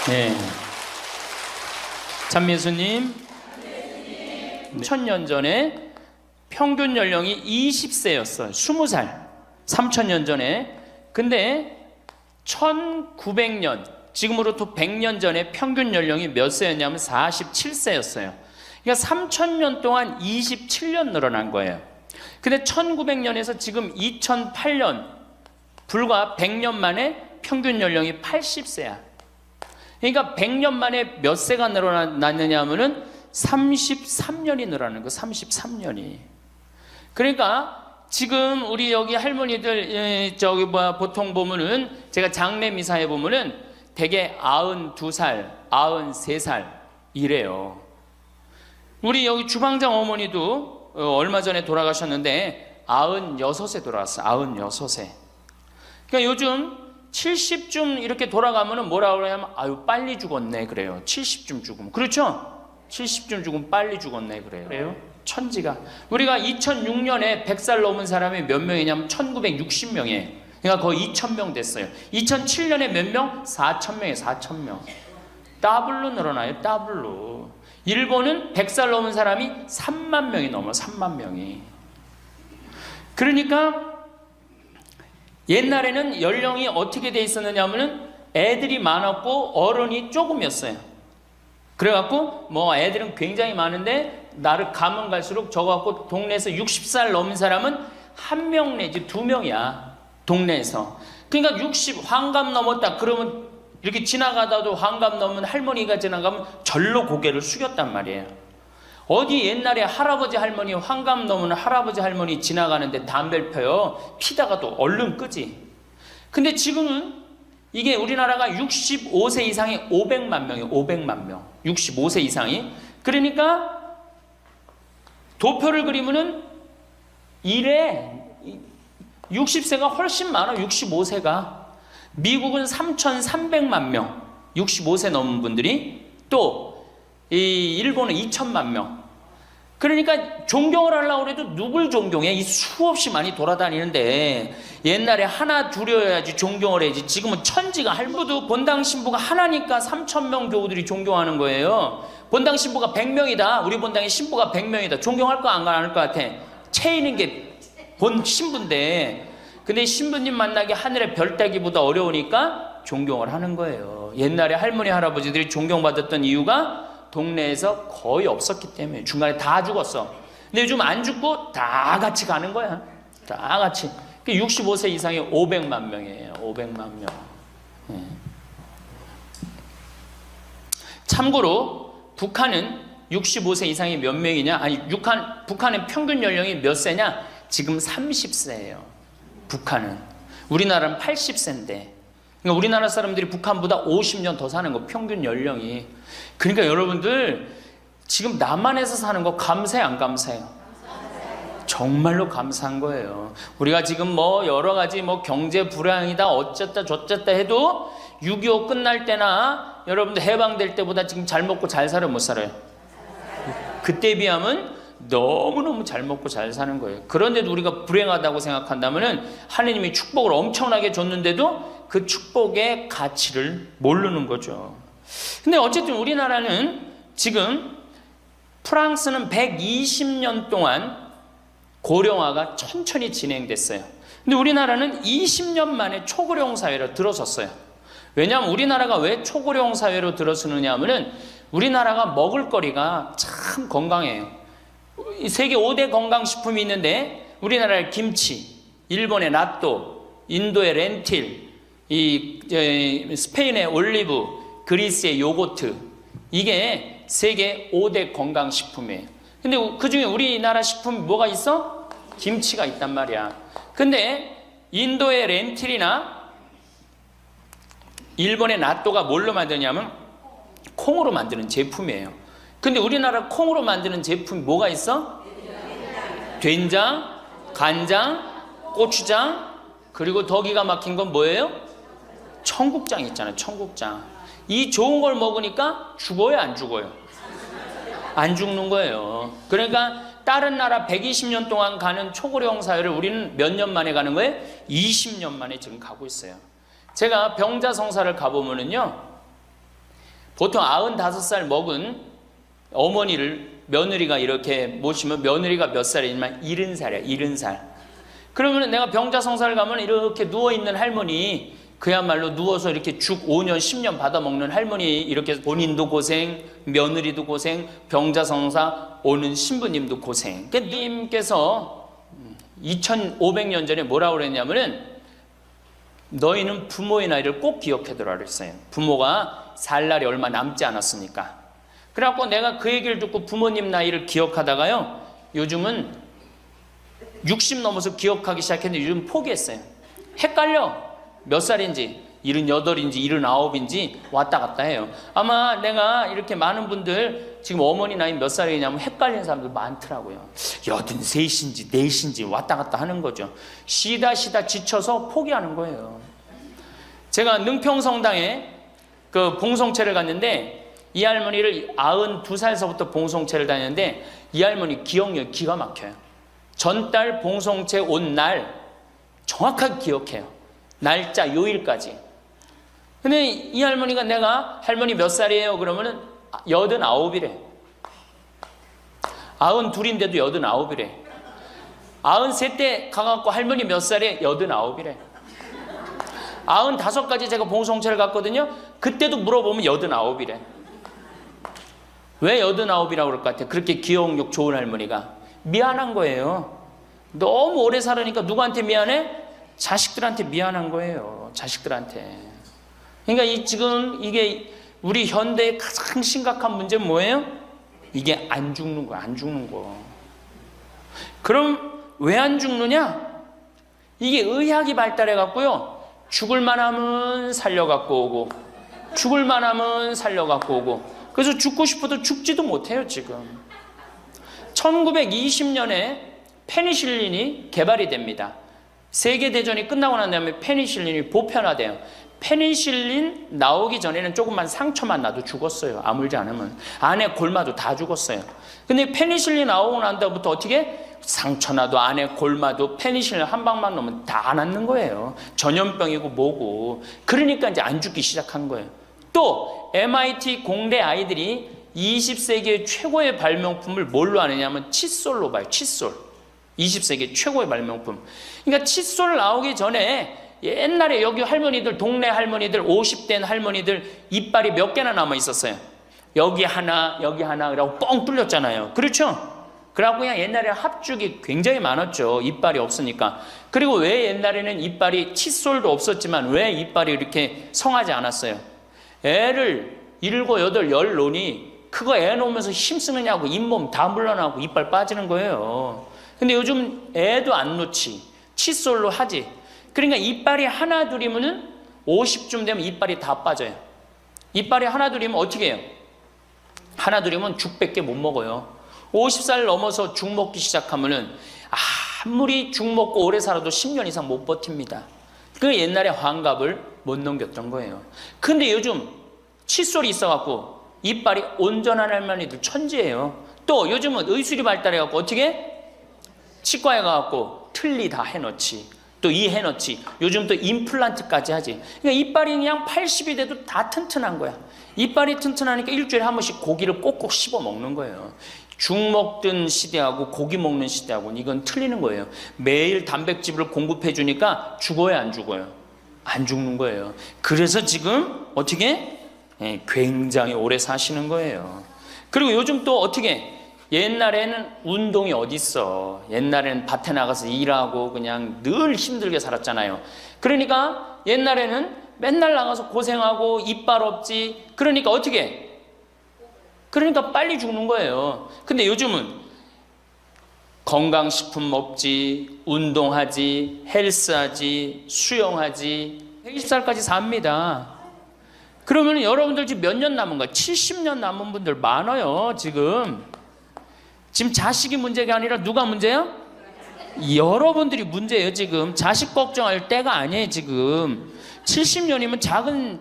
네. 참미수님, 3000년 전에 평균 연령이 20세였어요. 20살. 3000년 전에. 근데 1900년, 지금으로부터 100년 전에 평균 연령이 몇 세였냐면 47세였어요. 그러니까 3000년 동안 27년 늘어난 거예요. 근데 1900년에서 지금 2008년, 불과 100년 만에 평균 연령이 80세야. 그러니까 100년 만에 몇 세가 늘어났느냐 하면은 33년이 늘어나는 거, 33년이. 그러니까 지금 우리 여기 할머니들, 보통 보면은, 제가 장례 미사에 보면은 대개 92살, 93살 이래요. 우리 여기 주방장 어머니도 얼마 전에 돌아가셨는데 96세 돌아갔어요. 96세. 그러니까 요즘 70쯤 이렇게 돌아가면은 뭐라고 그러냐면, 아유, 빨리 죽었네 그래요. 70쯤 죽으면. 그렇죠? 70쯤 죽으면 빨리 죽었네 그래요. 천지가. 우리가 2006년에 100살 넘은 사람이 몇 명이냐면 1960명이에요. 그러니까 거의 2000명 됐어요. 2007년에 몇 명? 4000명이에요. 4000명. 더블로 늘어나요. 더블로. 일본은 100살 넘은 사람이 3만 명이 넘어요. 3만 명이. 그러니까 옛날에는 연령이 어떻게 돼 있었느냐 하면은 애들이 많았고 어른이 조금이었어요. 그래갖고 뭐 애들은 굉장히 많은데 나를 가면 갈수록 저거갖고 동네에서 60살 넘은 사람은 1명 내지 2명이야. 동네에서. 그러니까 60 환갑 넘었다 그러면 이렇게 지나가다도 환갑 넘은 할머니가 지나가면 절로 고개를 숙였단 말이에요. 어디 옛날에 할아버지 할머니, 환갑 넘은 할아버지 할머니 지나가는데 담배를 펴요. 피다가도 얼른 끄지. 근데 지금은 이게 우리나라가 65세 이상이 500만 명이에요. 500만 명. 65세 이상이. 그러니까 도표를 그리면은 이래 60세가 훨씬 많아. 65세가. 미국은 3,300만 명. 65세 넘은 분들이. 또 이 일본은 2천만 명. 그러니까 존경을 하려고 해도 누굴 존경해? 이 수없이 많이 돌아다니는데 옛날에 하나 둘이어야지 존경을 해야지. 지금은 천지가 할부도 본당 신부가 하나니까 3,000명 교우들이 존경하는 거예요. 본당 신부가 100명이다. 우리 본당에 신부가 100명이다. 존경할 거 안 할 것 같아. 채이는 게 본 신부인데, 근데 신부님 만나기 하늘의 별 따기보다 어려우니까 존경을 하는 거예요. 옛날에 할머니 할아버지들이 존경받았던 이유가 동네에서 거의 없었기 때문에. 중간에 다 죽었어. 근데 요즘 안 죽고 다 같이 가는 거야. 다 같이. 65세 이상이 500만 명이에요. 500만 명. 네. 참고로 북한은 65세 이상이 몇 명이냐? 아니, 북한의 평균 연령이 몇 세냐? 지금 30세예요. 북한은. 우리나라는 80세인데. 그러니까 우리나라 사람들이 북한보다 50년 더 사는 거, 평균 연령이. 그러니까 여러분들 지금 남한에서 사는 거 감사해 안 감사해요? 정말로 감사한 거예요. 우리가 지금 뭐 여러 가지 뭐 경제 불황이다 어쨌다 저쨌다 해도 6.25 끝날 때나 여러분들 해방될 때보다 지금 잘 먹고 잘 살아요, 못 살아요? 그때에 비하면 너무너무 잘 먹고 잘 사는 거예요. 그런데도 우리가 불행하다고 생각한다면은 하느님이 축복을 엄청나게 줬는데도 그 축복의 가치를 모르는 거죠. 근데 어쨌든 우리나라는 지금 프랑스는 120년 동안 고령화가 천천히 진행됐어요. 근데 우리나라는 20년 만에 초고령 사회로 들어섰어요. 왜냐하면 우리나라가 왜 초고령 사회로 들어서느냐 하면은 우리나라가 먹을 거리가 참 건강해요. 세계 5대 건강식품이 있는데 우리나라의 김치, 일본의 나또, 인도의 렌틸, 스페인의 올리브, 그리스의 요거트, 이게 세계 5대 건강식품이에요. 근데 그 중에 우리나라 식품이 뭐가 있어? 김치가 있단 말이야. 근데 인도의 렌틸이나 일본의 나또가 뭘로 만드냐면 콩으로 만드는 제품이에요. 근데 우리나라 콩으로 만드는 제품이 뭐가 있어? 된장, 간장, 고추장, 그리고 더 기가 막힌 건 뭐예요? 청국장 있잖아요. 청국장. 이 좋은 걸 먹으니까 죽어요, 안 죽어요? 안 죽는 거예요. 그러니까 다른 나라 120년 동안 가는 초고령 사회를 우리는 몇 년 만에 가는 거예요? 20년 만에 지금 가고 있어요. 제가 병자성사를 가보면은요, 보통 95살 먹은 어머니를 며느리가 이렇게 모시면 며느리가 몇 살이냐면 70살이야. 70살. 그러면 내가 병자성사를 가면 이렇게 누워있는 할머니, 그야말로 누워서 이렇게 죽 5년 10년 받아먹는 할머니, 이렇게 본인도 고생, 며느리도 고생, 병자성사 오는 신부님도 고생. 그러니까 님께서 2500년 전에 뭐라고 그랬냐면은 너희는 부모의 나이를 꼭 기억해두라 그랬어요. 부모가 살 날이 얼마 남지 않았으니까. 그래갖고 내가 그 얘기를 듣고 부모님 나이를 기억하다가요, 요즘은 60 넘어서 기억하기 시작했는데 요즘 포기했어요. 헷갈려. 몇 살인지, 78인지 79인지 왔다 갔다 해요. 아마 내가 이렇게 많은 분들 지금 어머니 나이 몇 살이냐면 헷갈리는 사람들 많더라고요. 83인지 4인지 왔다 갔다 하는 거죠. 쉬다 지쳐서 포기하는 거예요. 제가 능평성당에 그 봉송체를 갔는데 이 할머니를 92살서부터 봉송체를 다녔는데 이 할머니 기억력이 기가 막혀요. 전달 봉송체 온 날 정확하게 기억해요. 날짜 요일까지. 근데 이 할머니가 내가 할머니 몇 살이에요? 그러면은 89이래. 92인데도 89이래. 93때 가갖고 할머니 몇 살에 89이래. 95까지 제가 봉송체를 갔거든요. 그때도 물어보면 89이래. 왜 89이라고 그럴 것 같아? 그렇게 기억력 좋은 할머니가. 미안한 거예요. 너무 오래 살으니까 누구한테 미안해? 자식들한테 미안한 거예요. 자식들한테. 그러니까 지금 이게 우리 현대의 가장 심각한 문제는 뭐예요? 이게 안 죽는 거야. 안 죽는 거. 그럼 왜 안 죽느냐? 이게 의학이 발달해 갖고요. 죽을 만하면 살려갖고 오고, 죽을 만하면 살려갖고 오고. 그래서 죽고 싶어도 죽지도 못해요, 지금. 1920년에 페니실린이 개발이 됩니다. 세계대전이 끝나고 난 다음에 페니실린이 보편화돼요. 페니실린 나오기 전에는 조금만 상처만 나도 죽었어요. 아물지 않으면. 안에 골마도 다 죽었어요. 근데 페니실린 나오고 난 다음부터 어떻게? 상처 나도 안에 골마도 페니실린 한 방만 넣으면 다 낫는 거예요. 전염병이고 뭐고. 그러니까 이제 안 죽기 시작한 거예요. 또 MIT 공대 아이들이 20세기의 최고의 발명품을 뭘로 아느냐면 칫솔로 봐요. 칫솔. 20세기 최고의 발명품. 그러니까 칫솔 나오기 전에 옛날에 여기 할머니들, 동네 할머니들, 50된 할머니들 이빨이 몇 개나 남아 있었어요. 여기 하나, 여기 하나, 그러고 뻥 뚫렸잖아요. 그렇죠? 그래갖고 그냥 옛날에 합죽이 굉장히 많았죠. 이빨이 없으니까. 그리고 왜 옛날에는 이빨이, 칫솔도 없었지만 왜 이빨이 이렇게 성하지 않았어요? 애를 7, 8, 10 놓으니 그거 애 놓으면서 힘쓰느냐고 잇몸 다 물러나고 이빨 빠지는 거예요. 근데 요즘 애도 안 놓지. 칫솔로 하지. 그러니까 이빨이 하나 둘이면은 50쯤 되면 이빨이 다 빠져요. 이빨이 하나 둘이면 어떻게 해요? 하나 둘이면 죽밖에 못 먹어요. 50살 넘어서 죽 먹기 시작하면은 아무리 죽 먹고 오래 살아도 10년 이상 못 버팁니다. 그 옛날에 환갑을 못 넘겼던 거예요. 근데 요즘 칫솔이 있어갖고 이빨이 온전한 할머니들 천지예요. 또 요즘은 의술이 발달해갖고 어떻게? 치과에 가갖고 틀니 다 해놓지. 또 이 해놓지. 요즘 또 임플란트까지 하지. 그러니까 이빨이 그냥 80이 돼도 다 튼튼한 거야. 이빨이 튼튼하니까 일주일에 한 번씩 고기를 꼭꼭 씹어 먹는 거예요. 죽 먹던 시대하고 고기 먹는 시대하고는 이건 틀리는 거예요. 매일 단백질을 공급해 주니까 죽어요, 안 죽어요? 안 죽는 거예요. 그래서 지금 어떻게? 굉장히 오래 사시는 거예요. 그리고 요즘 또 어떻게? 옛날에는 운동이 어딨어. 옛날에는 밭에 나가서 일하고 그냥 늘 힘들게 살았잖아요. 그러니까 옛날에는 맨날 나가서 고생하고 이빨 없지. 그러니까 어떻게? 그러니까 빨리 죽는 거예요. 근데 요즘은 건강식품 먹지, 운동하지, 헬스하지, 수영하지, 120살까지 삽니다. 그러면 여러분들 지금 몇 년 남은 거야? 70년 남은 분들 많아요, 지금. 지금 자식이 문제가 아니라 누가 문제야? 여러분들이 문제예요, 지금. 자식 걱정할 때가 아니에요, 지금. 70년이면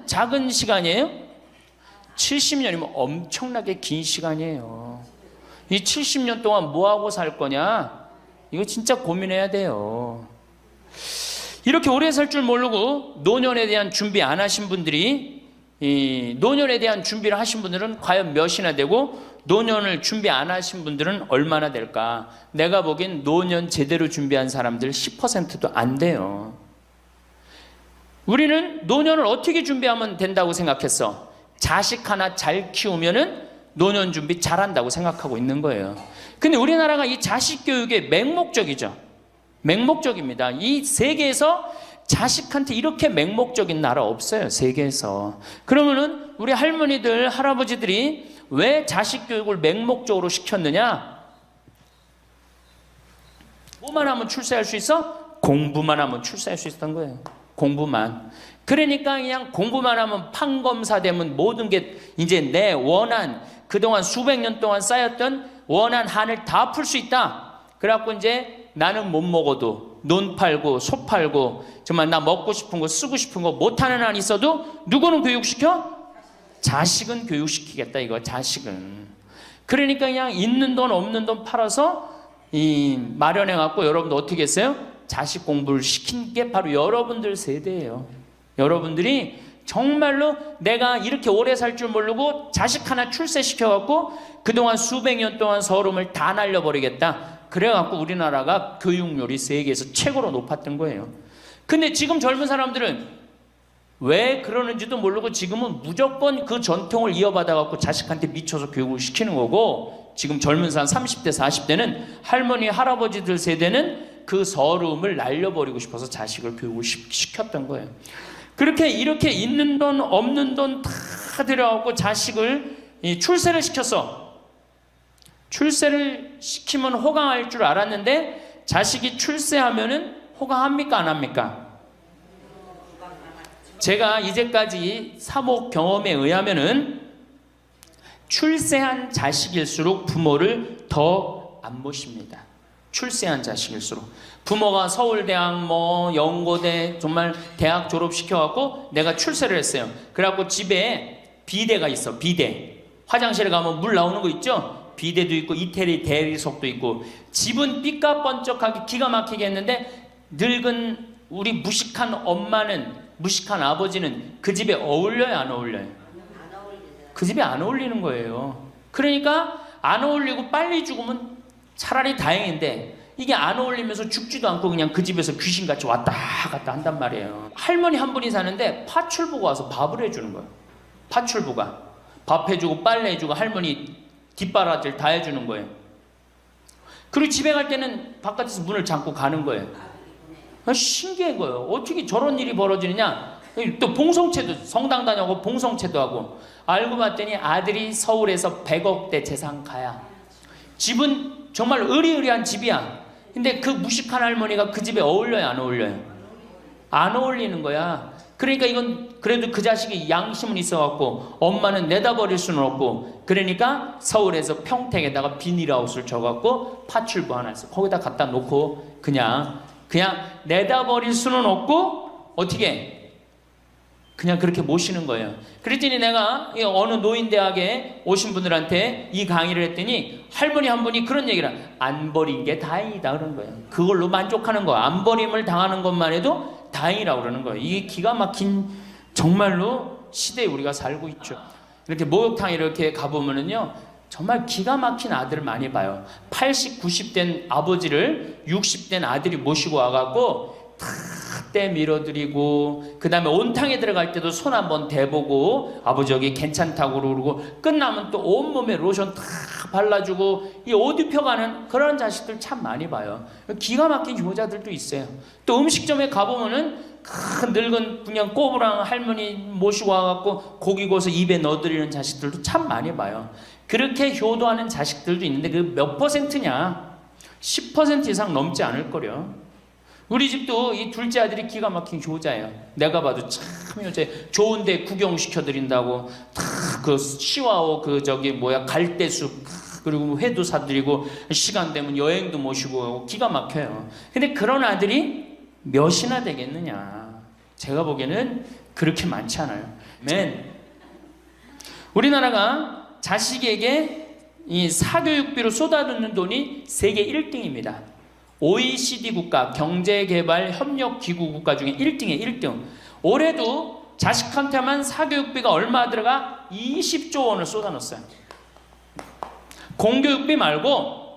작은 시간이에요? 70년이면 엄청나게 긴 시간이에요. 이 70년 동안 뭐하고 살 거냐? 이거 진짜 고민해야 돼요. 이렇게 오래 살 줄 모르고 노년에 대한 준비 안 하신 분들이 이 노년에 대한 준비를 하신 분들은 과연 몇이나 되고 노년을 준비 안 하신 분들은 얼마나 될까? 내가 보기엔 노년 제대로 준비한 사람들 10%도 안 돼요. 우리는 노년을 어떻게 준비하면 된다고 생각했어? 자식 하나 잘 키우면은 노년 준비 잘한다고 생각하고 있는 거예요. 근데 우리나라가 이 자식 교육의 맹목적이죠. 맹목적입니다. 이 세계에서 자식한테 이렇게 맹목적인 나라 없어요. 세계에서. 그러면은 우리 할머니들, 할아버지들이 왜 자식 교육을 맹목적으로 시켰느냐? 뭐만 하면 출세할 수 있어? 공부만 하면 출세할 수 있었던 거예요. 공부만. 그러니까 그냥 공부만 하면 판검사 되면 모든 게 이제 내 원한, 그동안 수백 년 동안 쌓였던 원한 한을 다 풀 수 있다. 그래갖고 이제 나는 못 먹어도 논 팔고 소 팔고 정말 나 먹고 싶은 거 쓰고 싶은 거 못하는 한 있어도 누구는 교육시켜? 자식은 교육시키겠다 이거. 자식은. 그러니까 그냥 있는 돈 없는 돈 팔아서 마련해 갖고 여러분들 어떻게 했어요? 자식 공부를 시킨 게 바로 여러분들 세대예요. 여러분들이 정말로 내가 이렇게 오래 살 줄 모르고 자식 하나 출세시켜 갖고 그동안 수백 년 동안 서름을 다 날려버리겠다. 그래갖고 우리나라가 교육률이 세계에서 최고로 높았던 거예요. 근데 지금 젊은 사람들은 왜 그러는지도 모르고 지금은 무조건 그 전통을 이어받아갖고 자식한테 미쳐서 교육을 시키는 거고, 지금 젊은 사람 30대 40대는 할머니 할아버지들 세대는 그 서름을 날려버리고 싶어서 자식을 교육을 시켰던 거예요. 그렇게 이렇게 있는 돈 없는 돈 다 들여갖고 자식을 출세를 시켰어. 출세를 시키면 호강할 줄 알았는데 자식이 출세하면은 호강합니까 안 합니까? 제가 이제까지 사목 경험에 의하면은 출세한 자식일수록 부모를 더 안 모십니다. 출세한 자식일수록. 부모가 서울대학 뭐 연고대 정말 대학 졸업시켜갖고 내가 출세를 했어요. 그래갖고 집에 비대가 있어. 비대. 화장실에 가면 물 나오는 거 있죠? 비대도 있고 이태리 대리석도 있고. 집은 삐까번쩍하게 기가 막히게 했는데 늙은 우리 무식한 엄마는, 무식한 아버지는 그 집에 어울려요 안 어울려요? 그 집에 안 어울리는 거예요. 그러니까 안 어울리고 빨리 죽으면 차라리 다행인데 이게 안 어울리면서 죽지도 않고 그냥 그 집에서 귀신같이 왔다 갔다 한단 말이에요. 할머니 한 분이 사는데 파출부가 와서 밥을 해주는 거예요. 파출부가 밥 해주고 빨래 해주고 할머니 뒷바라지를 다 해주는 거예요. 그리고 집에 갈 때는 바깥에서 문을 잠고 가는 거예요. 신기한 거예요. 어떻게 저런 일이 벌어지느냐. 또 봉송체도, 성당 다녀고 봉송체도 하고. 알고 봤더니 아들이 서울에서 100억대 재산가야. 집은 정말 의리의리한 집이야. 근데 그 무식한 할머니가 그 집에 어울려요 안 어울려요? 안 어울리는 거야. 그러니까 이건 그래도 그 자식이 양심은 있어갖고 엄마는 내다버릴 수는 없고, 그러니까 서울에서 평택에다가 비닐하우스를 줘갖고 파출부 하나 있어. 거기다 갖다 놓고 그냥 내다버릴 수는 없고 어떻게 그냥 그렇게 모시는 거예요. 그랬더니 내가 어느 노인대학에 오신 분들한테 이 강의를 했더니 할머니 한 분이 그런 얘기를 안 버린 게 다행이다 그러는 거예요. 그걸로 만족하는 거야. 안 버림을 당하는 것만 해도 다행이라고 그러는 거예요. 이게 기가 막힌 정말로 시대에 우리가 살고 있죠. 이렇게 목욕탕 이렇게 가보면은요 정말 기가 막힌 아들을 많이 봐요. 80, 90된 아버지를 60된 아들이 모시고 와갖고 때 밀어드리고, 그 다음에 온탕에 들어갈 때도 손 한번 대보고 아버지 여기 괜찮다고 그러고, 끝나면 또 온몸에 로션 다 발라주고 이 옷 입혀가는 그런 자식들 참 많이 봐요. 기가 막힌 효자들도 있어요. 또 음식점에 가보면은 큰 늙은 그냥 꼬부랑 할머니 모시고 와갖고 고기 구워서 입에 넣어드리는 자식들도 참 많이 봐요. 그렇게 효도하는 자식들도 있는데 그 몇 퍼센트냐? 10% 이상 넘지 않을 거려. 우리 집도 이 둘째 아들이 기가 막힌 효자예요. 내가 봐도 참 효자예요. 좋은데 구경시켜드린다고 그 시와오 갈대숲 그리고 회도 사드리고 시간 되면 여행도 모시고 기가 막혀요. 근데 그런 아들이 몇이나 되겠느냐? 제가 보기에는 그렇게 많지 않아요. 우리나라가 자식에게 이 사교육비로 쏟아붓는 돈이 세계 1등입니다. OECD 국가, 경제개발협력기구 국가 중에 1등이에요. 1등. 올해도 자식한테만 사교육비가 얼마 들어가? 20조 원을 쏟아넣었어요. 공교육비 말고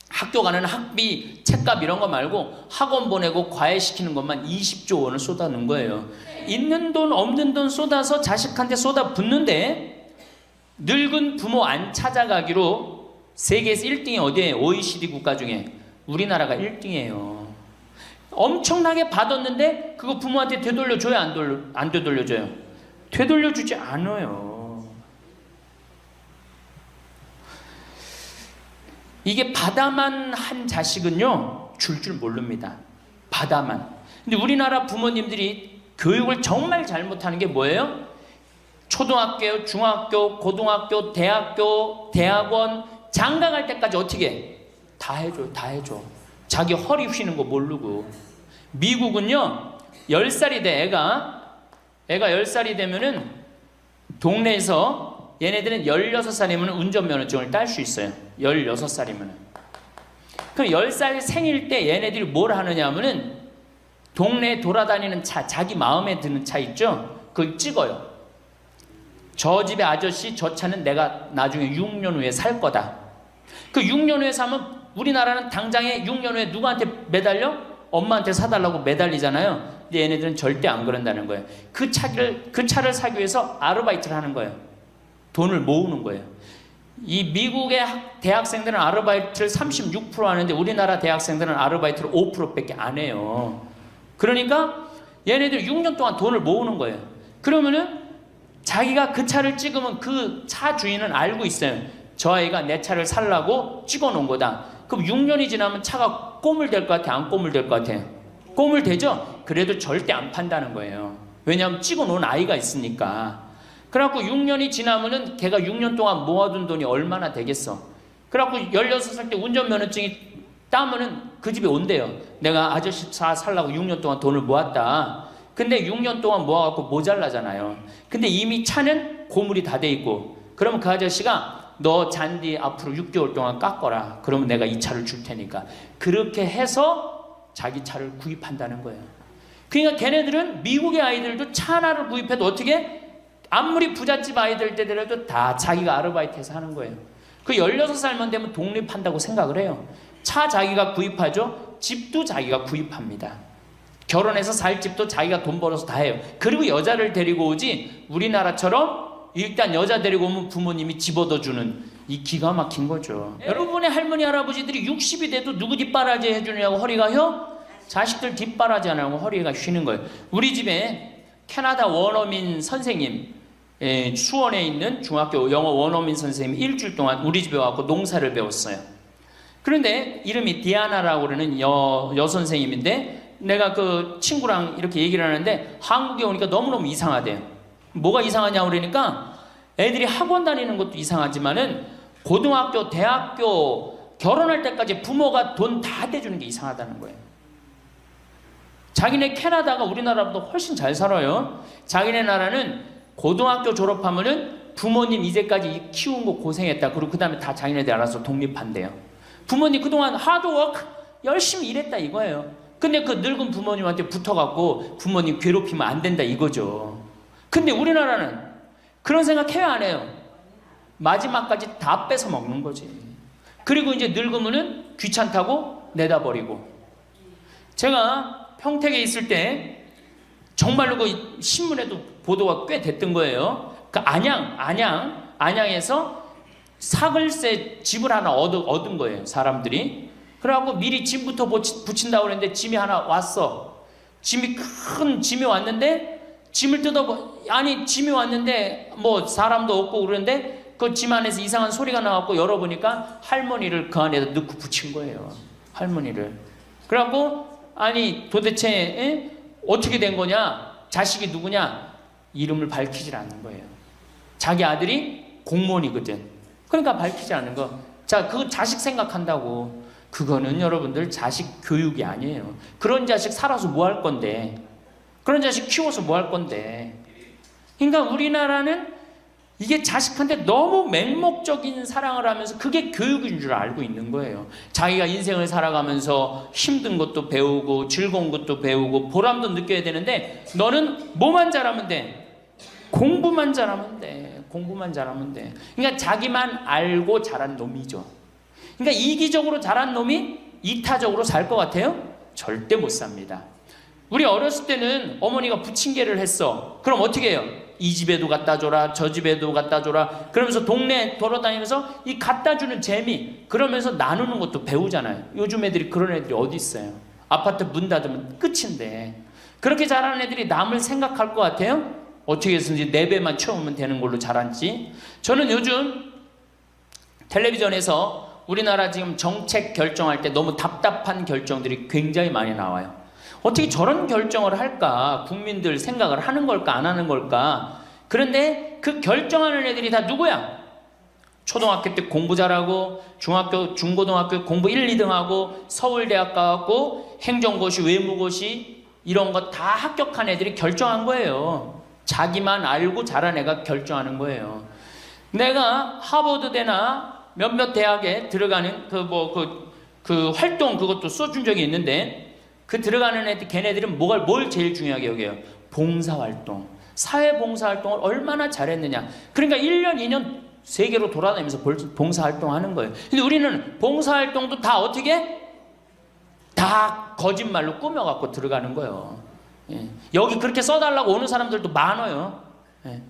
학교 가는 학비, 책값 이런 거 말고 학원 보내고 과외시키는 것만 20조 원을 쏟아넣은 거예요. 있는 돈 없는 돈 쏟아서 자식한테 쏟아붓는데 늙은 부모 안 찾아가기로 세계에서 1등이 어디예요? OECD 국가 중에 우리나라가 1등이에요. 엄청나게 받았는데 그거 부모한테 되돌려줘요? 안 되돌려줘요? 되돌려주지 않아요. 이게 받아만 한 자식은요 줄 모릅니다. 받아만. 근데 우리나라 부모님들이 교육을 정말 잘못하는 게 뭐예요? 초등학교, 중학교, 고등학교, 대학교, 대학원 장가 갈 때까지 어떻게 해? 다 해줘, 다 해줘. 자기 허리 휘는 거 모르고. 미국은요 10살이 돼 애가 10살이 되면은 동네에서 얘네들은 16살이면 운전면허증을 딸 수 있어요. 16살이면. 그럼 10살 생일 때 얘네들이 뭘 하느냐 하면은 동네에 돌아다니는 차, 자기 마음에 드는 차 있죠? 그걸 찍어요. 저 집의 아저씨 저 차는 내가 나중에 6년 후에 살 거다. 그 6년 후에 사면 우리나라는 당장에 6년 후에 누구한테 매달려? 엄마한테 사달라고 매달리잖아요. 근데 얘네들은 절대 안 그런다는 거예요. 그 차를 사기 위해서 아르바이트를 하는 거예요. 돈을 모으는 거예요. 이 미국의 대학생들은 아르바이트를 36% 하는데 우리나라 대학생들은 아르바이트를 5%밖에 안 해요. 그러니까 얘네들 6년 동안 돈을 모으는 거예요. 그러면은 자기가 그 차를 찍으면 그 차 주인은 알고 있어요. 저 아이가 내 차를 살라고 찍어 놓은 거다. 그럼 6년이 지나면 차가 꼬물될 것 같아? 안 꼬물될 것 같아요? 꼬물되죠? 그래도 절대 안 판다는 거예요. 왜냐하면 찍어 놓은 아이가 있으니까. 그래갖고 6년이 지나면은 걔가 6년 동안 모아둔 돈이 얼마나 되겠어. 그래갖고 16살 때 운전면허증이 따면은 그 집에 온대요. 내가 아저씨 차 살라고 6년 동안 돈을 모았다. 근데 6년 동안 모아갖고 모자라잖아요. 근데 이미 차는 고물이 다 돼 있고 그러면 그 아저씨가 너 잔디 앞으로 6개월 동안 깎거라. 그러면 내가 이 차를 줄 테니까. 그렇게 해서 자기 차를 구입한다는 거예요. 그러니까 걔네들은 미국의 아이들도 차 하나를 구입해도 어떻게 아무리 부잣집 아이들 때더라도 다 자기가 아르바이트해서 하는 거예요. 그 16살만 되면 독립한다고 생각을 해요. 차 자기가 구입하죠. 집도 자기가 구입합니다. 결혼해서 살 집도 자기가 돈 벌어서 다 해요. 그리고 여자를 데리고 오지 우리나라처럼 일단 여자 데리고 오면 부모님이 집 얻어주는 이 기가 막힌 거죠. 여러분의 할머니 할아버지들이 60이 돼도 누구 뒷바라지 해주느냐고 허리가 휘어? 자식들 뒷바라지 안 하고 허리가 휘는 거예요. 우리 집에 캐나다 원어민 선생님 수원에 있는 중학교 영어 원어민 선생님이 일주일 동안 우리 집에 와서 농사를 배웠어요. 그런데 이름이 디아나라고 그러는 여선생님인데 내가 그 친구랑 이렇게 얘기를 하는데 한국에 오니까 너무너무 이상하대요. 뭐가 이상하냐고 그러니까 애들이 학원 다니는 것도 이상하지만은 고등학교, 대학교 결혼할 때까지 부모가 돈 다 대주는 게 이상하다는 거예요. 자기네 캐나다가 우리나라보다 훨씬 잘 살아요. 자기네 나라는 고등학교 졸업하면은 부모님 이제까지 키운 거 고생했다. 그리고 그 다음에 다 자기네들 알아서 독립한대요. 부모님 그동안 하드워크 열심히 일했다 이거예요. 근데 그 늙은 부모님한테 붙어갖고 부모님 괴롭히면 안 된다 이거죠. 근데 우리나라는 그런 생각 해요 안 해요? 마지막까지 다 뺏어 먹는 거지. 그리고 이제 늙으면은 귀찮다고 내다 버리고. 제가 평택에 있을 때 정말로 그 신문에도 보도가 꽤 됐던 거예요. 그 안양에서 사글세 집을 하나 얻은 거예요, 사람들이. 그래갖고 미리 짐부터 붙인다고 그랬는데 짐이 하나 왔어. 큰 짐이 왔는데 짐을 짐이 왔는데 뭐 사람도 없고 그러는데 그 짐 안에서 이상한 소리가 나갖고 열어보니까 할머니를 그 안에다 넣고 붙인 거예요. 할머니를. 그래갖고 아니 도대체 어떻게 된 거냐? 자식이 누구냐? 이름을 밝히질 않는 거예요. 자기 아들이 공무원이거든. 그러니까 밝히지 않는 거. 자, 그 자식 생각한다고. 그거는 여러분들 자식 교육이 아니에요. 그런 자식 살아서 뭐 할 건데. 그런 자식 키워서 뭐 할 건데. 그러니까 우리나라는 이게 자식한테 너무 맹목적인 사랑을 하면서 그게 교육인 줄 알고 있는 거예요. 자기가 인생을 살아가면서 힘든 것도 배우고 즐거운 것도 배우고 보람도 느껴야 되는데 너는 뭐만 잘하면 돼? 공부만 잘하면 돼. 공부만 잘하면 돼. 그러니까 자기만 알고 자란 놈이죠. 그러니까 이기적으로 자란 놈이 이타적으로 살 것 같아요? 절대 못 삽니다. 우리 어렸을 때는 어머니가 부침개를 했어. 그럼 어떻게 해요? 이 집에도 갖다 줘라, 저 집에도 갖다 줘라. 그러면서 동네 돌아다니면서 이 갖다 주는 재미, 그러면서 나누는 것도 배우잖아요. 요즘 애들이 그런 애들이 어디 있어요? 아파트 문 닫으면 끝인데. 그렇게 자라는 애들이 남을 생각할 것 같아요? 어떻게 해서든지 4배만 채우면 되는 걸로 자랐지. 저는 요즘 텔레비전에서 우리나라 지금 정책 결정할 때 너무 답답한 결정들이 굉장히 많이 나와요. 어떻게 저런 결정을 할까? 국민들 생각을 하는 걸까? 안 하는 걸까? 그런데 그 결정하는 애들이 다 누구야? 초등학교 때 공부 잘하고 중학교, 중고등학교 공부 1, 2등 하고 서울대학 가고 행정고시, 외무고시 이런 거 다 합격한 애들이 결정한 거예요. 자기만 알고 자란 애가 결정하는 거예요. 내가 하버드대나 몇몇 대학에 들어가는 그 활동 그것도 써준 적이 있는데 그 들어가는 애들, 걔네들은 뭘 제일 중요하게 여겨요? 봉사활동. 사회봉사활동을 얼마나 잘했느냐. 그러니까 1년, 2년 세계로 돌아다니면서 봉사활동 하는 거예요. 근데 우리는 봉사활동도 다 어떻게? 다 거짓말로 꾸며갖고 들어가는 거예요. 예. 여기 그렇게 써달라고 오는 사람들도 많아요. 예.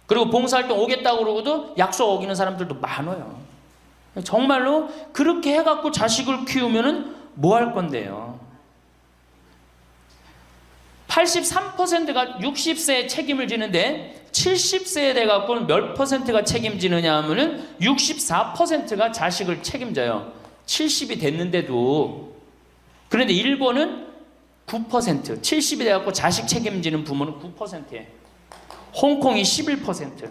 그리고 봉사활동 오겠다고 그러고도 약속 어기는 사람들도 많아요. 정말로 그렇게 해갖고 자식을 키우면은 뭐 할 건데요? 83%가 60세에 책임을 지는데 70세에 돼갖고는 몇 %가 책임지느냐 하면은 64%가 자식을 책임져요. 70이 됐는데도. 그런데 일본은 9%, 70이 돼갖고 자식 책임지는 부모는 9%예요. 홍콩이 11%.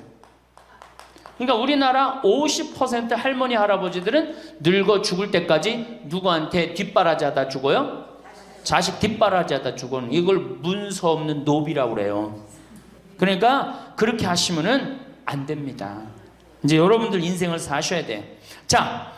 그러니까 우리나라 50% 할머니 할아버지들은 늙어 죽을 때까지 누구한테 뒷바라지하다 죽어요? 자식 뒷바라지하다 죽어는 이걸 문서 없는 노비라고 그래요. 그러니까 그렇게 하시면은 안 됩니다. 이제 여러분들 인생을 사셔야 돼. 자,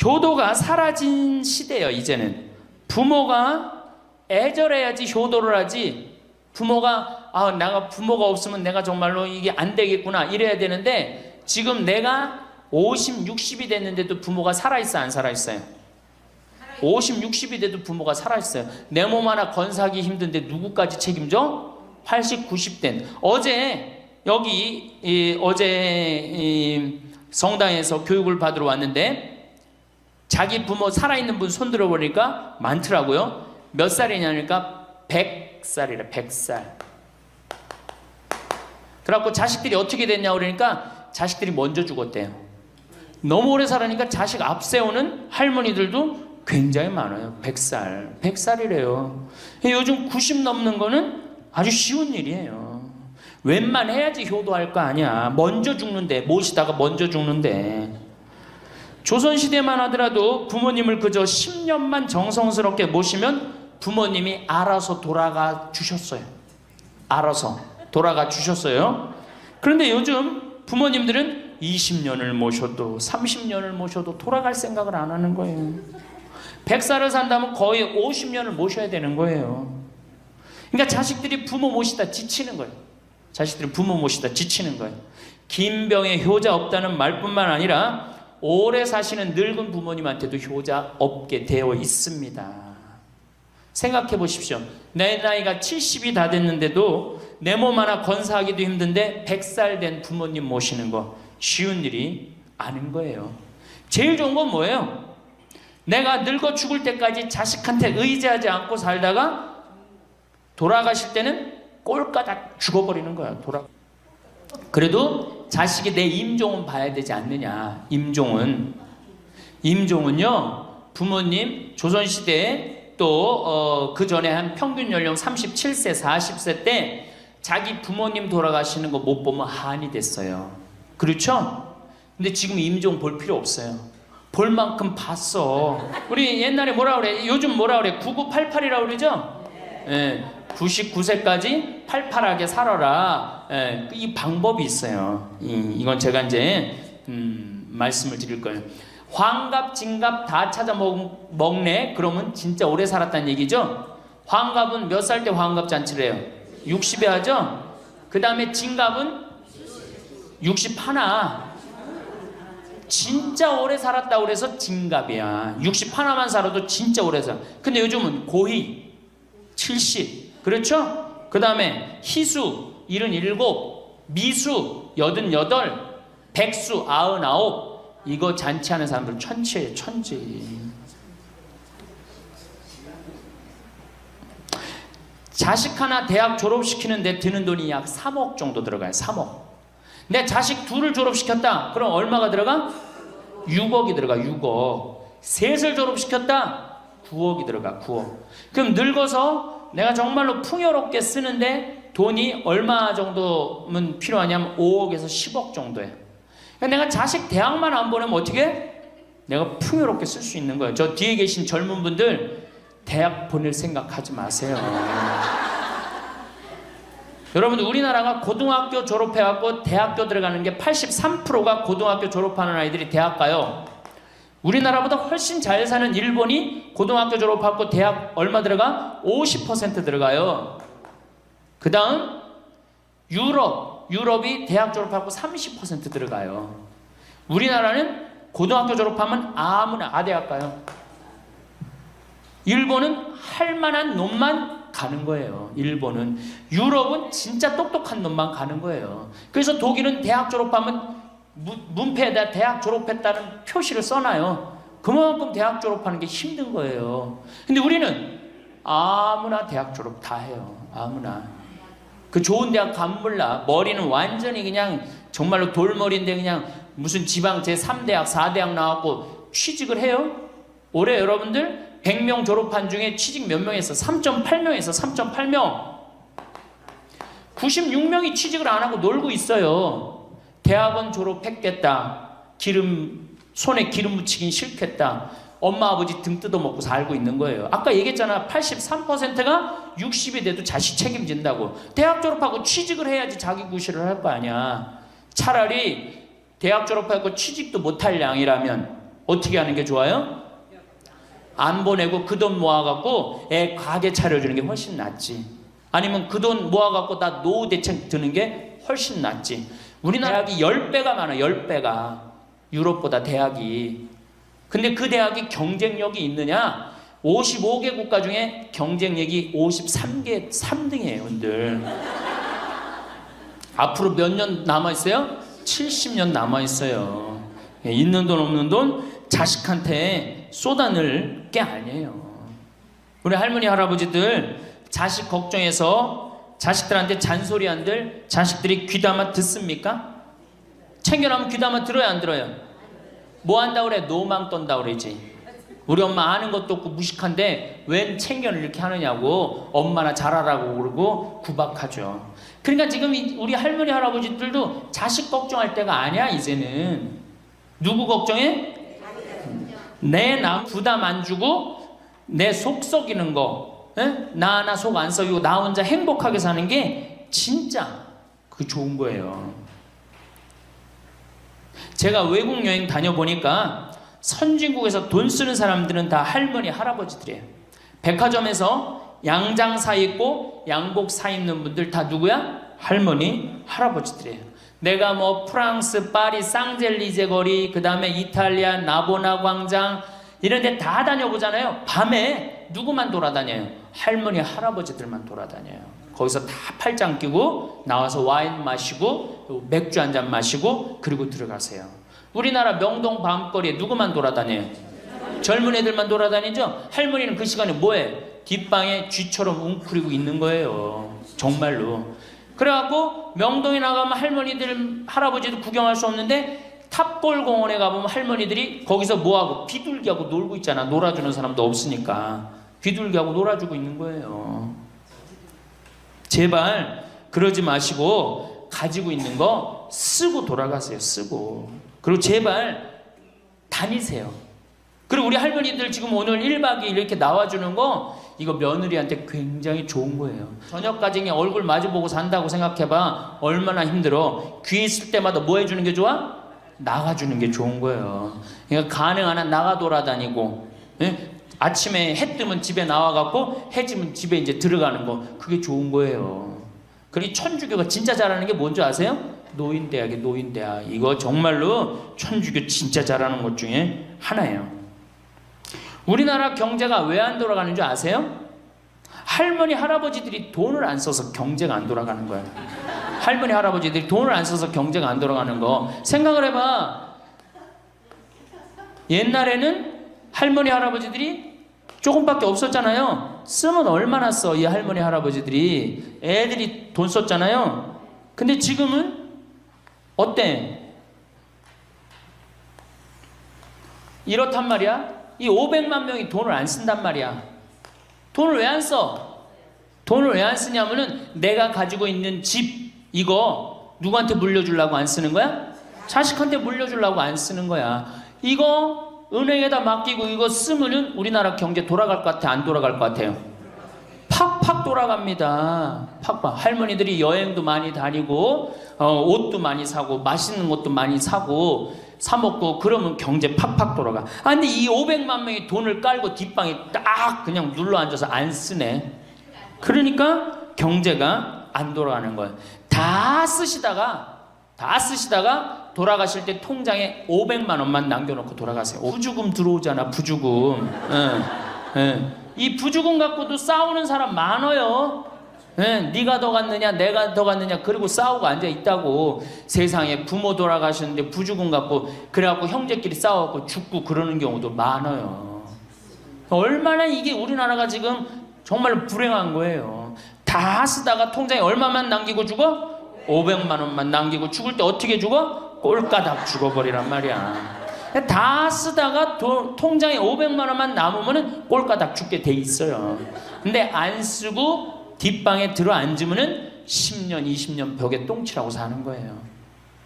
효도가 사라진 시대예요. 이제는 부모가 애절해야지 효도를 하지. 부모가 내가 부모가 없으면 내가 정말로 이게 안 되겠구나 이래야 되는데 지금 내가 50, 60이 됐는데도 부모가 살아있어 안 살아있어요? 50, 60이 돼도 부모가 살아있어요. 내 몸 하나 건사하기 힘든데 누구까지 책임져? 80, 90된. 어제 여기 어제 성당에서 교육을 받으러 왔는데 자기 부모 살아있는 분 손들어 보니까 많더라고요. 몇 살이냐니까 100살이래. 100살. 그래갖고 자식들이 어떻게 됐냐고 그러니까 자식들이 먼저 죽었대요. 너무 오래 살으니까 자식 앞세우는 할머니들도 굉장히 많아요. 100살. 100살이래요. 요즘 90 넘는 거는 아주 쉬운 일이에요. 웬만해야지 효도할 거 아니야. 먼저 죽는데, 모시다가 먼저 죽는데. 조선시대만 하더라도 부모님을 그저 10년만 정성스럽게 모시면 부모님이 알아서 돌아가 주셨어요. 알아서 돌아가 주셨어요. 그런데 요즘 부모님들은 20년을 모셔도 30년을 모셔도 돌아갈 생각을 안 하는 거예요. 100살을 산다면 거의 50년을 모셔야 되는 거예요. 그러니까 자식들이 부모 모시다 지치는 거예요. 자식들이 부모 모시다 지치는 거예요. 김병에 효자 없다는 말뿐만 아니라 오래 사시는 늙은 부모님한테도 효자 없게 되어 있습니다. 생각해 보십시오. 내 나이가 70이 다 됐는데도 내 몸 하나 건사하기도 힘든데 100살 된 부모님 모시는 거 쉬운 일이 아닌 거예요. 제일 좋은 건 뭐예요? 내가 늙어 죽을 때까지 자식한테 의지하지 않고 살다가 돌아가실 때는 꼴까닥 죽어버리는 거야. 그래도 자식이 내 임종은 봐야 되지 않느냐. 임종은요 부모님 조선시대에 또 그 전에 한 평균 연령 37세 40세 때 자기 부모님 돌아가시는 거 못 보면 한이 됐어요. 그렇죠? 근데 지금 임종 볼 필요 없어요. 볼 만큼 봤어. 우리 옛날에 뭐라 그래? 요즘 뭐라 그래? 9988이라고 그러죠? 예. 99세까지 팔팔하게 살아라. 예, 이 방법이 있어요. 이건 제가 이제 말씀을 드릴 거예요. 환갑, 진갑 다 찾아 먹네. 그러면 진짜 오래 살았다는 얘기죠. 환갑은 몇 살 때 환갑 잔치를 해요? 60에 하죠. 그 다음에 진갑은 61. 진짜 오래 살았다고 그래서 진갑이야. 61만 살아도 진짜 오래 살아. 근데 요즘은 고희 70. 그렇죠? 그 다음에 희수 77, 미수 88, 백수 99. 이거 잔치하는 사람들 천치예요. 천치. 자식 하나 대학 졸업시키는데 드는 돈이 약 3억 정도 들어가요. 3억. 내 자식 둘을 졸업시켰다. 그럼 얼마가 들어가? 6억이 들어가. 6억. 셋을 졸업시켰다. 9억이 들어가. 9억. 그럼 늙어서 내가 정말로 풍요롭게 쓰는데 돈이 얼마 정도면 필요하냐면 5억에서 10억 정도예요. 그러니까 내가 자식 대학만 안 보내면 어떻게? 내가 풍요롭게 쓸 수 있는 거예요. 저 뒤에 계신 젊은 분들 대학 보낼 생각하지 마세요. 여러분들 우리나라가 고등학교 졸업해갖고 대학교 들어가는 게 83%가 고등학교 졸업하는 아이들이 대학 가요. 우리나라보다 훨씬 잘 사는 일본이 고등학교 졸업하고 대학 얼마 들어가? 50% 들어가요. 그 다음 유럽이 대학 졸업하고 30% 들어가요. 우리나라는 고등학교 졸업하면 아무나 아대학 가요. 일본은 할 만한 놈만 가는 거예요. 일본은. 유럽은 진짜 똑똑한 놈만 가는 거예요. 그래서 독일은 대학 졸업하면 문패에다 대학 졸업했다는 표시를 써놔요. 그만큼 대학 졸업하는 게 힘든 거예요. 근데 우리는 아무나 대학 졸업 다 해요. 아무나. 그 좋은 대학 가면 몰라. 머리는 완전히 그냥 정말로 돌머리인데 그냥 무슨 지방 제3대학 4대학 나왔고 취직을 해요. 올해 여러분들 100명 졸업한 중에 취직 몇 명 했어? 3.8명에서 3.8명. 96명이 취직을 안 하고 놀고 있어요. 대학원 졸업했겠다. 손에 기름 묻히긴 싫겠다. 엄마 아버지 등 뜯어먹고 살고 있는 거예요. 아까 얘기했잖아. 83%가 60이 돼도 자식 책임진다고. 대학 졸업하고 취직을 해야지 자기 구실을 할 거 아니야. 차라리 대학 졸업하고 취직도 못할 양이라면 어떻게 하는 게 좋아요? 안 보내고 그 돈 모아갖고 애 가게 차려주는 게 훨씬 낫지. 아니면 그 돈 모아갖고 나 노후 대책 드는 게 훨씬 낫지. 우리나라 대학이 10배가 많아. 10배가. 유럽보다 대학이. 근데 그 대학이 경쟁력이 있느냐? 55개 국가 중에 경쟁력이 53개 3등이에요. 여러분들. 앞으로 몇 년 남아있어요? 70년 남아있어요. 있는 돈 없는 돈 자식한테 쏟아낼 게 아니에요. 우리 할머니 할아버지들 자식 걱정해서 자식들한테 잔소리한들 자식들이 귀담아 듣습니까? 챙겨놓으면 귀담아 들어야 안 들어요? 뭐 한다 그래? 노망 떤다 그러지. 우리 엄마 아는 것도 없고 무식한데 웬 챙겨를 이렇게 하느냐고 엄마나 잘하라고 그러고 구박하죠. 그러니까 지금 우리 할머니 할아버지들도 자식 걱정할 때가 아니야. 이제는 누구 걱정해? 내 남 부담 안 주고 내 속 썩이는 거, 나 하나 속 안 썩이고 나 혼자 행복하게 사는 게 진짜 그 좋은 거예요. 제가 외국 여행 다녀보니까 선진국에서 돈 쓰는 사람들은 다 할머니 할아버지들이에요. 백화점에서 양장 사 입고 양복 사 입는 분들 다 누구야? 할머니 할아버지들이에요. 내가 뭐 프랑스 파리 쌍젤리제 거리, 그 다음에 이탈리아 나보나 광장 이런 데 다 다녀보잖아요. 밤에 누구만 돌아다녀요? 할머니 할아버지들만 돌아다녀요. 거기서 다 팔짱 끼고 나와서 와인 마시고 맥주 한 잔 마시고 그리고 들어가세요. 우리나라 명동 밤거리에 누구만 돌아다녀요? 젊은 애들만 돌아다니죠? 할머니는 그 시간에 뭐해? 뒷방에 쥐처럼 웅크리고 있는 거예요. 정말로. 그래갖고 명동에 나가면 할머니들 할아버지도 구경할 수 없는데 탑골 공원에 가보면 할머니들이 거기서 뭐하고 비둘기하고 놀고 있잖아. 놀아주는 사람도 없으니까 비둘기하고 놀아주고 있는 거예요. 제발 그러지 마시고 가지고 있는 거 쓰고 돌아가세요. 쓰고. 그리고 제발 다니세요. 그리고 우리 할머니들 지금 오늘 1박 2일 이렇게 나와주는 거 이거 며느리한테 굉장히 좋은 거예요. 저녁까지 얼굴 마주보고 산다고 생각해봐. 얼마나 힘들어. 귀 있을 때마다 뭐 해주는 게 좋아? 나가주는 게 좋은 거예요. 그러니까 가능한 한 나가 돌아다니고, 예? 아침에 해 뜨면 집에 나와갖고 해 지면 집에 이제 들어가는 거, 그게 좋은 거예요. 그리고 천주교가 진짜 잘하는 게 뭔지 아세요? 노인대학이에요. 노인대학. 이거 정말로 천주교 진짜 잘하는 것 중에 하나예요. 우리나라 경제가 왜 안 돌아가는 줄 아세요? 할머니 할아버지들이 돈을 안 써서 경제가 안 돌아가는 거예요. 할머니 할아버지들이 돈을 안 써서 경제가 안 돌아가는 거 생각을 해봐. 옛날에는 할머니 할아버지들이 조금밖에 없었잖아요. 쓰면 얼마나 써, 이 할머니 할아버지들이. 애들이 돈 썼잖아요. 근데 지금은 어때? 이렇단 말이야. 이 500만 명이 돈을 안 쓴단 말이야. 돈을 왜 안 써? 돈을 왜 안 쓰냐면은 내가 가지고 있는 집 이거 누구한테 물려주려고 안 쓰는 거야? 자식한테 물려주려고 안 쓰는 거야. 이거 은행에다 맡기고 이거 쓰면은 우리나라 경제 돌아갈 것 같아? 안 돌아갈 것 같아요? 팍팍 돌아갑니다. 팍팍. 할머니들이 여행도 많이 다니고 옷도 많이 사고 맛있는 것도 많이 사고 사 먹고 그러면 경제 팍팍 돌아가. 아 근데 이 500만 명이 돈을 깔고 뒷방에 딱 그냥 눌러 앉아서 안 쓰네. 그러니까 경제가 안 돌아가는 거예요. 다 쓰시다가 돌아가실 때 통장에 500만 원만 남겨놓고 돌아가세요. 부주금 들어오잖아. 부주금. 이 부주금 갖고도 싸우는 사람 많아요. 네가 더 갔느냐 내가 더 갔느냐 그리고 싸우고 앉아있다고. 세상에 부모 돌아가셨는데 부주금 갖고 그래갖고 형제끼리 싸워갖고 죽고 그러는 경우도 많아요. 얼마나 이게 우리나라가 지금 정말 불행한 거예요. 다 쓰다가 통장에 얼마만 남기고 죽어? 500만 원만 남기고 죽을 때 어떻게 죽어? 꼴까닥 죽어버리란 말이야. 다 쓰다가 통장에 500만 원만 남으면 꼴까닥 죽게 돼 있어요. 근데 안 쓰고 뒷방에 들어 앉으면은 10년 20년 벽에 똥치라고 사는 거예요.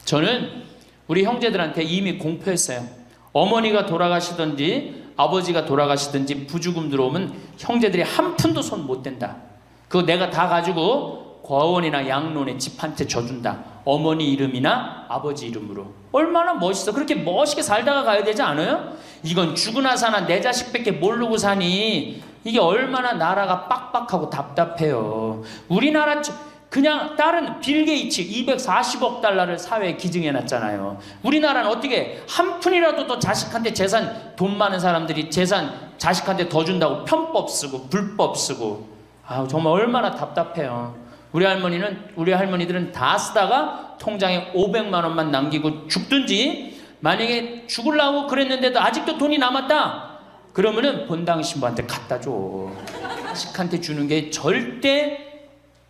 저는 우리 형제들한테 이미 공표했어요. 어머니가 돌아가시든지 아버지가 돌아가시든지 부주금 들어오면 형제들이 한 푼도 손 못 댄다. 그거 내가 다 가지고 과원이나 양론에 집 한 채 져준다. 어머니 이름이나 아버지 이름으로. 얼마나 멋있어. 그렇게 멋있게 살다가 가야 되지 않아요? 이건 죽으나 사나 내 자식밖에 모르고 사니 이게 얼마나 나라가 빡빡하고 답답해요. 우리나라 그냥 다른 빌 게이츠 240억 달러를 사회에 기증해놨잖아요. 우리나라는 어떻게 한 푼이라도 더 자식한테 재산, 돈 많은 사람들이 재산 자식한테 더 준다고 편법 쓰고 불법 쓰고. 아 정말 얼마나 답답해요. 우리 할머니들은 다 쓰다가 통장에 500만 원만 남기고 죽든지, 만약에 죽으려고 그랬는데도 아직도 돈이 남았다 그러면은 본당 신부한테 갖다 줘. 자식한테 주는 게 절대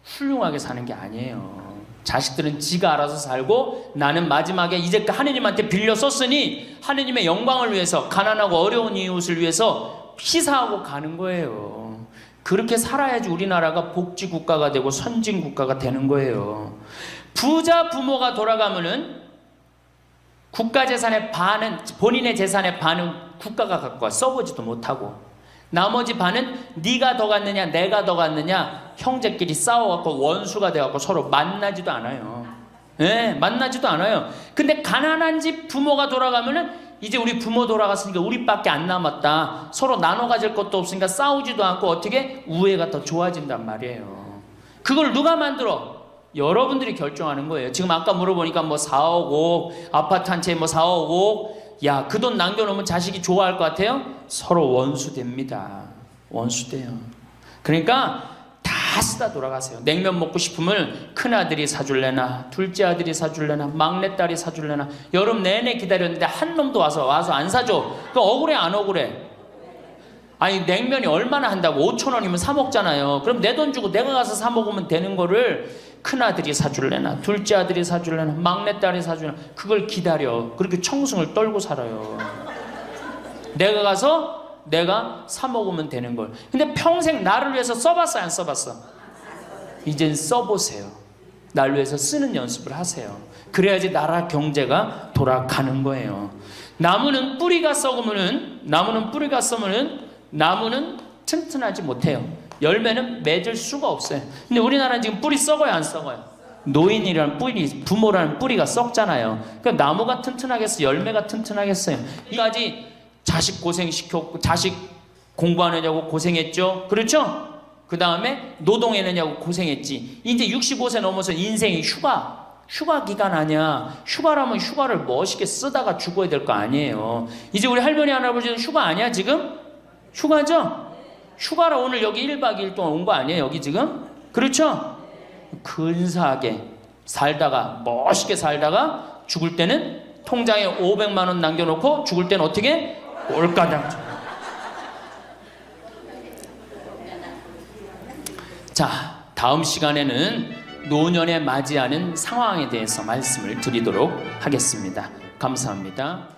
훌륭하게 사는 게 아니에요. 자식들은 지가 알아서 살고 나는 마지막에 이제 하느님한테 빌려 썼으니 하느님의 영광을 위해서 가난하고 어려운 이웃을 위해서 희사하고 가는 거예요. 그렇게 살아야지 우리나라가 복지국가가 되고 선진국가가 되는 거예요. 부자 부모가 돌아가면은 국가재산의 반은, 본인의 재산의 반은 국가가 갖고 와. 써보지도 못하고 나머지 반은 네가 더 갔느냐 내가 더 갔느냐 형제끼리 싸워갖고 원수가 돼갖고 서로 만나지도 않아요. 만나지도 않아요. 근데 가난한 집 부모가 돌아가면은 이제 우리 부모 돌아갔으니까 우리밖에 안 남았다. 서로 나눠 가질 것도 없으니까 싸우지도 않고 어떻게 우애가 더 좋아진단 말이에요. 그걸 누가 만들어? 여러분들이 결정하는 거예요. 지금 아까 물어보니까 뭐 4억 5억 아파트 한 채 뭐 4억 5억 야, 그 돈 남겨놓으면 자식이 좋아할 것 같아요? 서로 원수됩니다. 원수돼요. 그러니까 다 쓰다 돌아가세요. 냉면 먹고 싶으면 큰아들이 사줄래나 둘째 아들이 사줄래나 막내딸이 사줄래나 여름 내내 기다렸는데 한 놈도 와서 안 사줘. 그거 억울해 안 억울해? 아니 냉면이 얼마나 한다고 5,000원이면 사 먹잖아요. 그럼 내 돈 주고 내가 가서 사 먹으면 되는 거를 큰아들이 사줄래나 둘째 아들이 사줄래나 막내딸이 사줄래나 그걸 기다려. 그렇게 청승을 떨고 살아요. 내가 가서 내가 사 먹으면 되는 걸. 근데 평생 나를 위해서 써봤어 안 써봤어? 이젠 써보세요. 나를 위해서 쓰는 연습을 하세요. 그래야지 나라 경제가 돌아가는 거예요. 나무는 뿌리가 썩으면은 나무는 튼튼하지 못해요. 열매는 맺을 수가 없어요. 근데 우리나라는 지금 뿌리 썩어요, 안 썩어요? 노인이라는 뿌리, 부모라는 뿌리가 썩잖아요. 그러니까 나무가 튼튼하겠어요? 열매가 튼튼하겠어요? 이까지 자식 고생시켰고, 자식 공부하느냐고 고생했죠? 그렇죠? 그 다음에 노동해내냐고 고생했지. 이제 65세 넘어서 인생이 휴가 기간 아니야. 휴가라면 휴가를 멋있게 쓰다가 죽어야 될 거 아니에요. 이제 우리 할머니 할아버지는 휴가 아니야 지금? 휴가죠? 휴가라 오늘 여기 1박 2일 동안 온 거 아니에요 여기 지금? 그렇죠? 근사하게 살다가 멋있게 살다가 죽을 때는 통장에 500만 원 남겨놓고 죽을 때는 어떻게? 올가당. 자, 다음 시간에는 노년에 맞이하는 상황에 대해서 말씀을 드리도록 하겠습니다. 감사합니다.